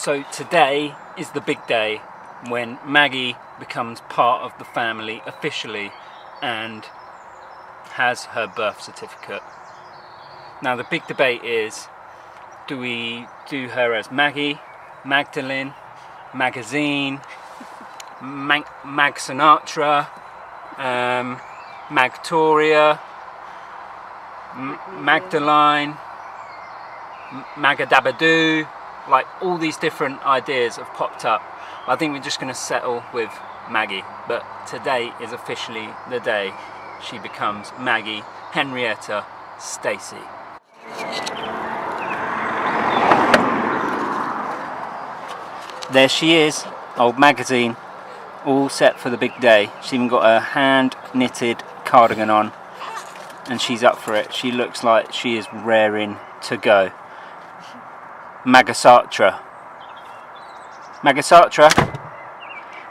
So today is the big day when Maggie becomes part of the family officially and has her birth certificate. Now the big debate is, do we do her as Maggie, Magdalene, Magazine, Mag Sinatra, Magtoria, Magdalene, Magadabadoo? Like, all these different ideas have popped up. I think we're just going to settle with Maggie. But today is officially the day she becomes Maggie Henrietta Stacey. There she is, old Magazine, all set for the big day. She's even got her hand knitted cardigan on and she's up for it. She looks like she is raring to go. Magasatra. Magasatra?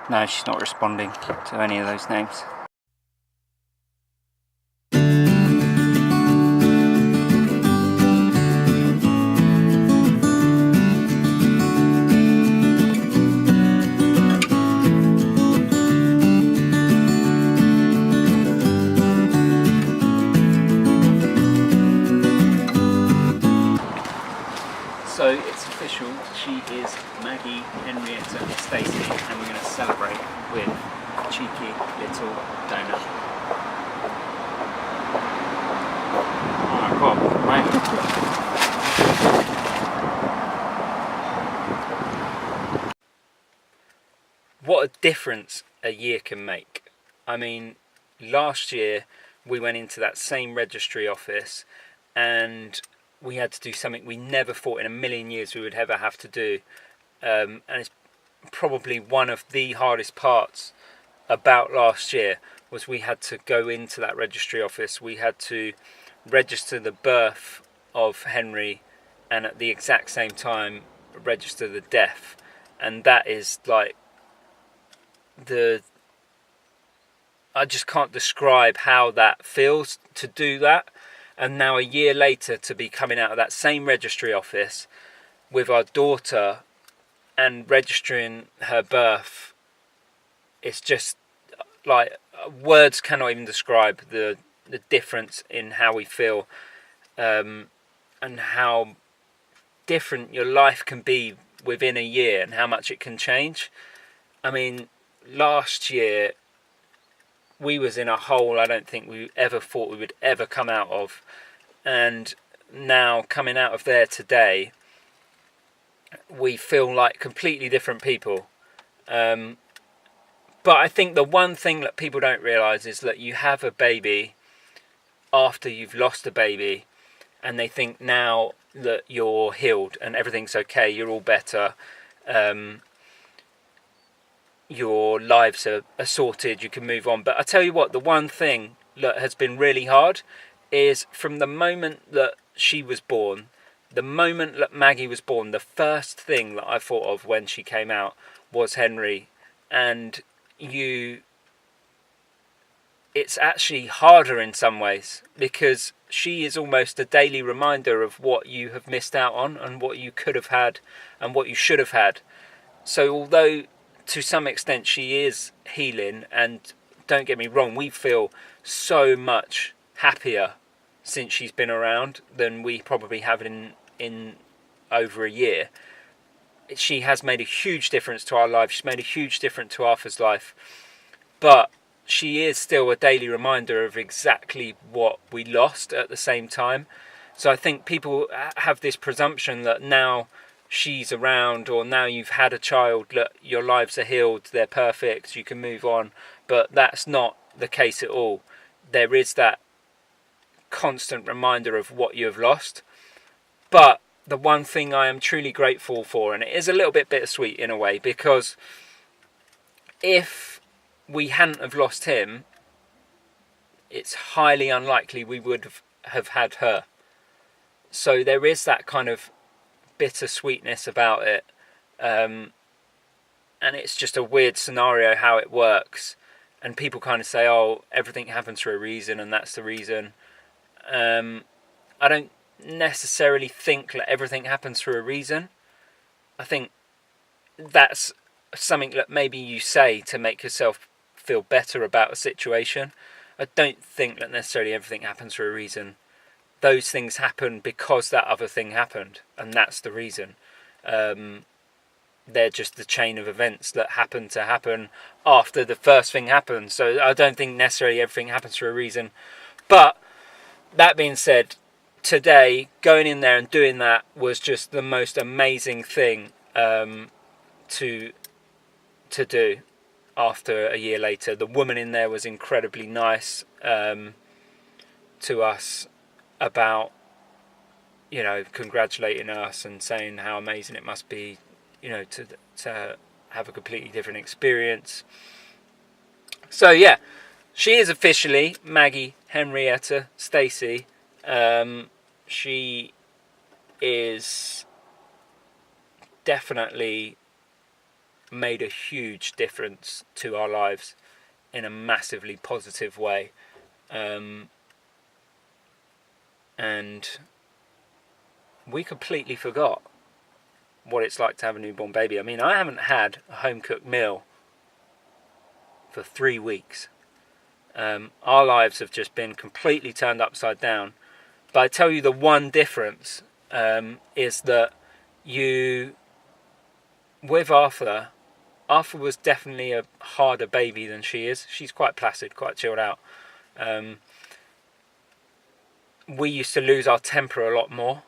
No, she's not responding to any of those names. So it's official, she is Maggie Henrietta Stacey, and we're going to celebrate with a cheeky little donut. Alright, go on, right? What a difference a year can make. I mean, last year we went into that same registry office and we had to do something we never thought in a million years we would ever have to do, and it's probably one of the hardest parts about last year was we had to go into that registry office. We had to register the birth of Henry and at the exact same time register the death, and that is like I just can't describe how that feels to do that. And now a year later to be coming out of that same registry office with our daughter and registering her birth, it's just like words cannot even describe the difference in how we feel, and how different your life can be within a year and how much it can change. I mean, last year we was in a hole I don't think we ever thought we would ever come out of, and now coming out of there today we feel like completely different people. But I think the one thing that people don't realise is that you have a baby after you've lost a baby, and they think now that you're healed and everything's okay, you're all better, your lives are sorted, you can move on. But I tell you what, the one thing that has been really hard is from the moment that she was born, the moment that Maggie was born, the first thing that I thought of when she came out was Henry. And it's actually harder in some ways because she is almost a daily reminder of what you have missed out on and what you could have had and what you should have had. So although to some extent she is healing, and don't get me wrong, we feel so much happier since she's been around than we probably have in over a year. She has made a huge difference to our life. She's made a huge difference to Arthur's life, but she is still a daily reminder of exactly what we lost at the same time. So I think people have this presumption that now she's around, or now you've had a child, that your lives are healed, they're perfect, you can move on. But that's not the case at all. There is that constant reminder of what you have lost. But the one thing I am truly grateful for, and it is a little bit bittersweet in a way, because if we hadn't have lost him, it's highly unlikely we would have had her. So there is that kind of bittersweetness about it, and it's just a weird scenario how it works. And people kind of say, oh, everything happens for a reason and that's the reason. I don't necessarily think that everything happens for a reason. I think that's something that maybe you say to make yourself feel better about a situation. I don't think that necessarily everything happens for a reason. Those things happen because that other thing happened, and that's the reason. They're just the chain of events that happen to happen after the first thing happened. So I don't think necessarily everything happens for a reason. But that being said, today, going in there and doing that was just the most amazing thing to do after a year later. The woman in there was incredibly nice to us about, congratulating us and saying how amazing it must be, to have a completely different experience. So yeah, she is officially Maggie Henrietta Stacey. She is definitely made a huge difference to our lives in a massively positive way. And we completely forgot what it's like to have a newborn baby. I mean, I haven't had a home-cooked meal for 3 weeks. Our lives have just been completely turned upside down. But I tell you, the one difference is that with Arthur was definitely a harder baby than she is. She's quite placid, quite chilled out. We used to lose our temper a lot more.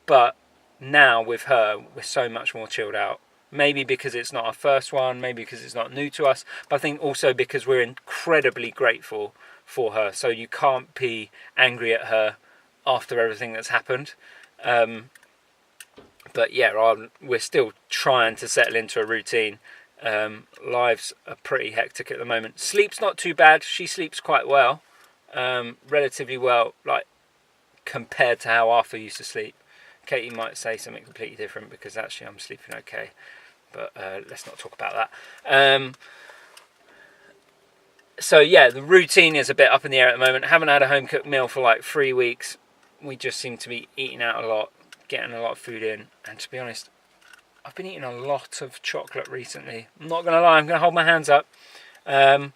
But now with her, we're so much more chilled out. Maybe because it's not our first one, maybe because it's not new to us, but I think also because we're incredibly grateful for her. So you can't be angry at her after everything that's happened. But yeah, we're still trying to settle into a routine. Lives are pretty hectic at the moment. Sleep's not too bad. She sleeps quite well, relatively well, like compared to how Arthur used to sleep. Katie might say something completely different because actually I'm sleeping okay. But let's not talk about that. So yeah, the routine is a bit up in the air at the moment. Haven't had a home-cooked meal for like 3 weeks. We just seem to be eating out a lot, getting a lot of food in. And to be honest, I've been eating a lot of chocolate recently. I'm not going to lie, I'm going to hold my hands up. A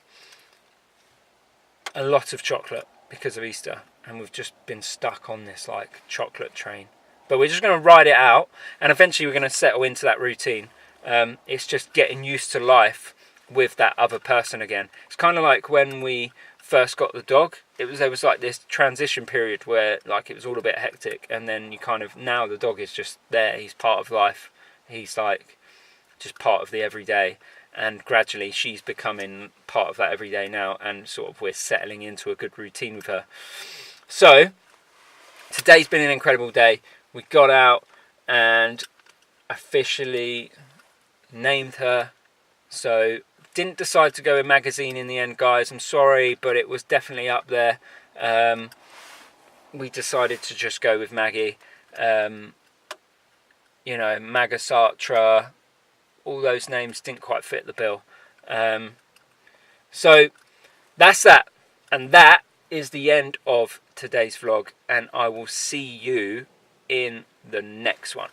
lot of chocolate because of Easter. And we've just been stuck on this like chocolate train. But we're just going to ride it out. And eventually we're going to settle into that routine. It's just getting used to life with that other person again. It's kind of like when we first got the dog. There was like this transition period where like it was all a bit hectic, and then you kind of, now the dog is just there. He's part of life. He's like just part of the everyday, and gradually she's becoming part of that everyday now, and sort of we're settling into a good routine with her. So today's been an incredible day. We got out and officially named her. So didn't decide to go with magazine in the end, guys. I'm sorry, but it was definitely up there. We decided to just go with Maggie. Magasatra, all those names didn't quite fit the bill. So that's that. And that is the end of today's vlog. And I will see you in the next one.